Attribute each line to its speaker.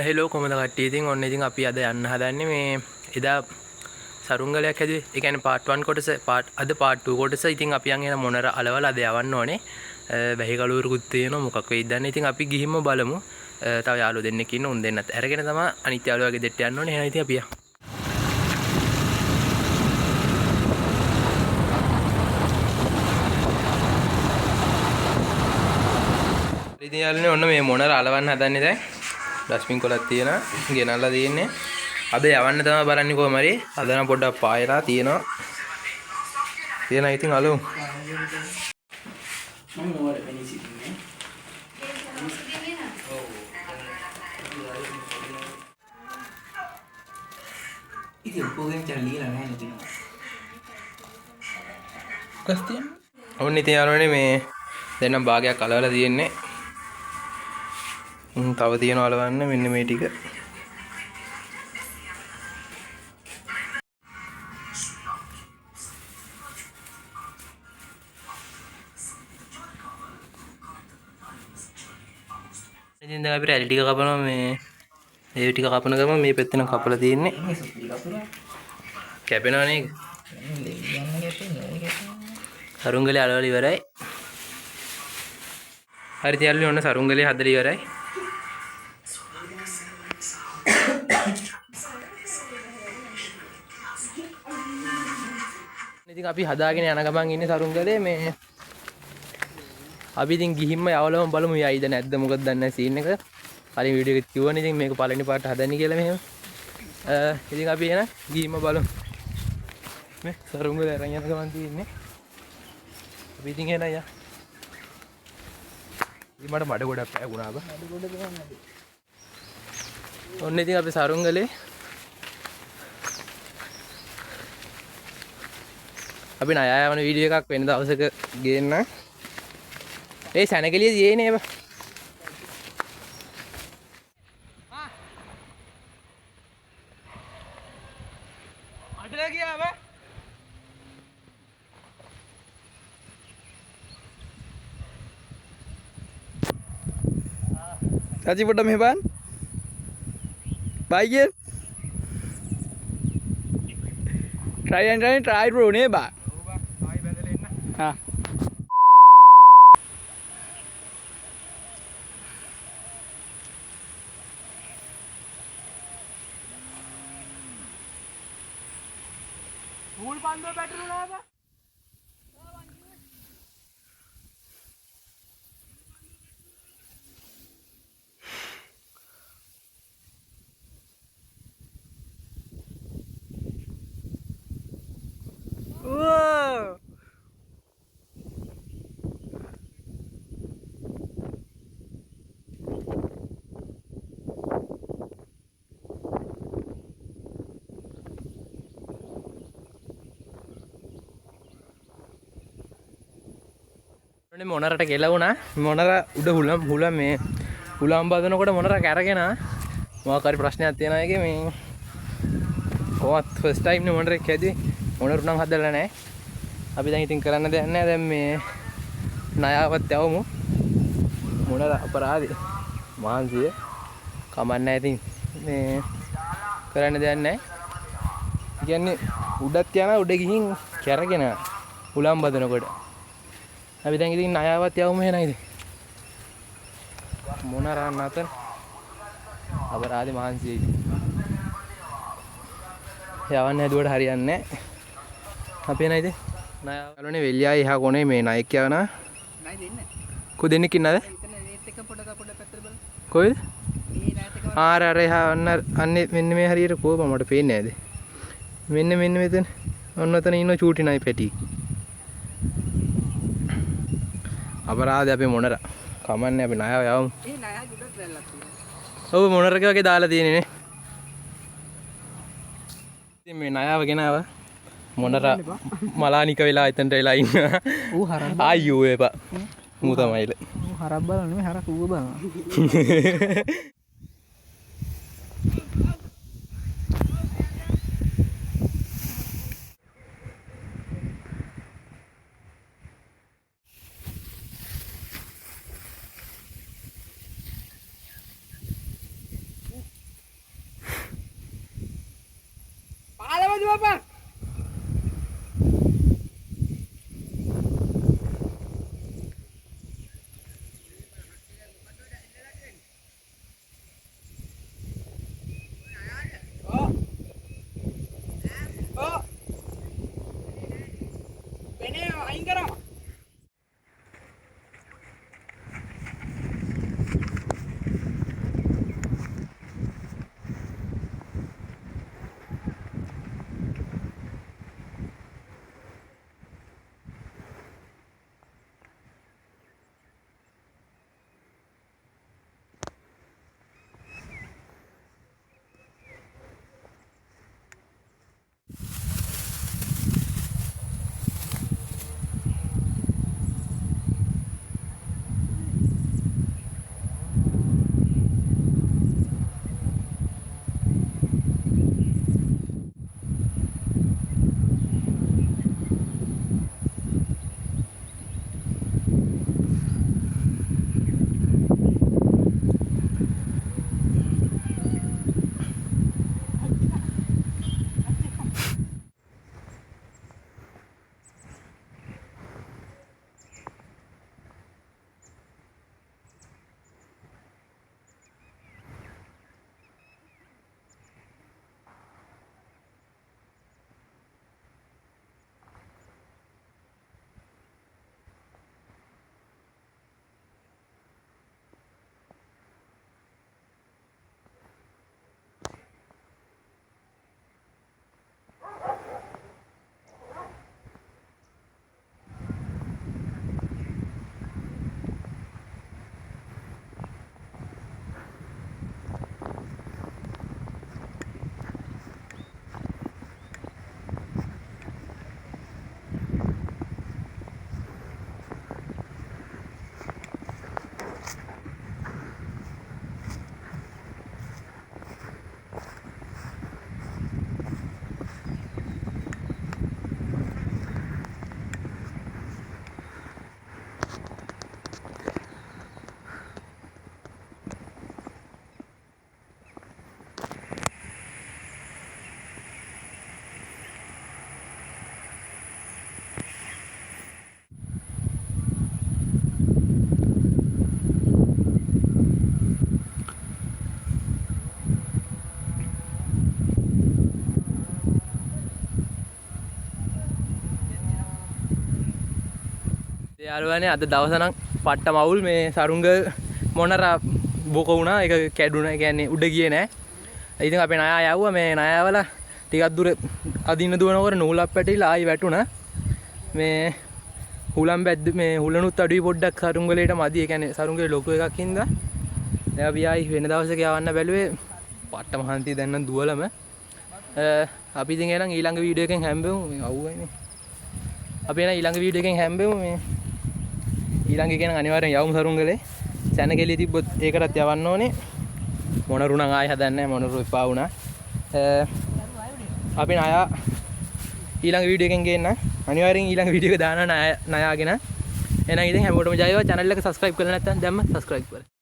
Speaker 1: Hello කොහමද කට්ටිය? ඉතින් ඔන්න ඉතින් අපි අද යන්න හදන්නේ මේ එදා සරුංගලයක් හැදුවේ. ඒ කියන්නේ part 1 කොටස අද part 2 කොටස. ඉතින් අපි යන් මොනර අලවල අද යවන්න ඕනේ. වැහි කලුවරුකුත් තියෙනවා මොකක් වෙයිද දන්නේ. ඉතින් අපි ගිහින්ම බලමු. තව යාළුවෝ දෙන්නෙක් ඉන්න උන් දෙන්නත් අරගෙන තමයි අනිත් යාළුවාගේ දෙට්ට යන්න ඕනේ. එහෙනම් ඉතින් අපි යමු. ඉතින් යාළුවනේ ඔන්න මේ මොනර අලවන්න හදන්නේ දැන්. ඩස්බින් කොලක් තියෙනවා. ගෙනල්ලා තියෙන්නේ. අද යවන්න තමයි බලන්නේ කොහම හරි. අද නම් පොඩ්ඩක් පායලා තියෙනවා. තියෙනවා ඉතින් අලුම්. මම නෝර වෙන්නේ සිටින්නේ. ඉතින් පොගෙන් චල්ලිලා නැහැ නේද? කස්තිය. ඔන්න ඉතින් යාළුවනේ මේ දෙන්නම් භාගයක් අලවලා තියෙන්නේ. තව තියෙනවා අලවන්න මෙන්න මේ ටික. ඉතින් දැන් අපි රැලි ටික කපනවා මේ ඒ ටික කපන ගමන් මේ පැත්තෙන් කපලා තියෙන්නේ. කැපෙනවා නේද? සරුංගලේ අලවල ඉවරයි. හරි තියල්ලි ඔන්න සරුංගලේ හදලා ඉවරයි. ඉතින් අපි හදාගෙන යන ගමන් ඉන්නේ සරුංගලේ මේ අපි ඉතින් ගිහින්ම යවලම බලමු යයිද නැද්ද මොකද දන්නේ නැහැ සීන් එක. කලින් වීඩියෝ එකේ කිව්වනේ ඉතින් මේක පළවෙනි පාට හදන්නේ කියලා මෙහෙම. ඉතින් අපි එන ගිහින්ම බලමු. මේ සරුංගල අරන් යන ගමන් තියෙන්නේ. අපි ඉතින් එන යා. ඉතින් මට මඩ ගොඩක් පැගුණා බා. මඩ ගොඩ ගමන්. ඔන්න ඉතින් අපි සරුංගලේ අපි ණය යවන වීඩියෝ එකක් වෙන දවසක ගේන්න. ඒ සැනකෙලිය දියේ බා. අඩලා ගියා බා. Kaji pernah meheban? Baik. Try bro ne ba. Ha. Full pando battery na ba? Wow. මොනරට ගෙලවුණා. මොනර උඩ හුලම් මේ හුලම් බදනකොට මොනර කැරගෙන මොකක් හරි ප්‍රශ්නයක් තියෙනවා ඒකේ මේ කොහොමත් ෆස්ට් ටයිම් නේ මොනරෙක් හැදුවේ. මොනර නම් හදලා නැහැ. අපි දැන් ඉතින් කරන්න දෙයක් නැහැ. දැන් මේ ණයවත් යවමු. මොනර අපරාධي මහන්සිය කමන්නේ ඉතින් මේ කරන්න දෙයක් නැහැ. කියන්නේ උඩත් යනවා උඩ ගිහින් කැරගෙන හුලම් බදනකොට අපි දැන් ඉතින් ණයවත් යවමු එහෙනම් ඉතින් මොනර නැතර අපරාධي මහන්සිය ඉතින් යවන්න හැදුවට හරියන්නේ නැහැ. අපි එන ඉතින් ණය වලනේ වෙල්ලියා එහා කොනේ මේ ණයෙක් යවනවා. ණය දෙන්න. කො දෙන්නෙක් ඉන්නද? එතන නේත් එක පොඩ පැත්තට බලන්න. කොයිද? මේ ණයත් එක ආර එහා අන්නේ මෙන්න මේ හරියට කොහොම මට පේන්නේ නැද්ද? මෙන්න මෙතන. ඔන්න ඔතන ඉන්න චූටි ණය පැටි. අපරාධ අපි මොනර කමන්නේ අපි ණය යවමු. ඒ ණය ගොඩක් වැල්ලක් තියෙනවා. ඔව් මොනරක වගේ දාලා තියෙන්නේ නේ. ඉතින් මේ ණයව ගෙනාවා. මොනර මලානික වෙලා එතනට වෙලා ඉන්නවා. ඌ හරක් ආයෝ එපා. මූ තමයිල. ඌ හරක් බලන්නේ නෙමෙයි හරක් ඌව බලනවා. bapak. යාළුවනේ අද දවස නම් පට්ට මවුල් මේ සරුංග මොනර බොක වුණා ඒක කැඩුණා. ඒ කියන්නේ උඩ ගියේ නෑ. ඉතින් අපේ ණයා යවුවා මේ ණයාවල ටිකක් දුර අදින්න දුවනකොට නූලක් පැටිලා ආයි වැටුණා. මේ හුලම් බැද්ද මේ හුලනුත් අඩුයි පොඩ්ඩක් සරුංගලේට මදි. ඒ කියන්නේ සරුංගලේ ලොකු එකක් හින්දා දැන් අපි ආයි වෙන දවසක යවන්න බැලුවේ පට්ට මහන්ති දැන් නම් දුවලම. අපි ඉතින් එහෙනම් ඊළඟ වීඩියෝ එකෙන් හැම්බෙමු. මේ අවුවයිනේ. අපි එහෙනම් ඊළඟ වීඩියෝ එකෙන් හැම්බෙමු. මේ ඊළඟ එක නම් අනිවාර්යෙන් යවමු සරුංගලේ. සැනකෙලිය තිබ්බොත් ඒකටත් යවන්න ඕනේ. මොනරු නම් ආයි හදන්නේ නැහැ. මොනරු එපා වුණා. අපි ණයා ඊළඟ වීඩියෝ එකෙන් ගේන්න. අනිවාර්යෙන් ඊළඟ වීඩියෝ එක දාන්න ණයාගෙන. එහෙනම් ඉතින් හැමෝටම ජය වේවා. channel එක subscribe කරලා නැත්නම් දැම්ම subscribe කරන්න.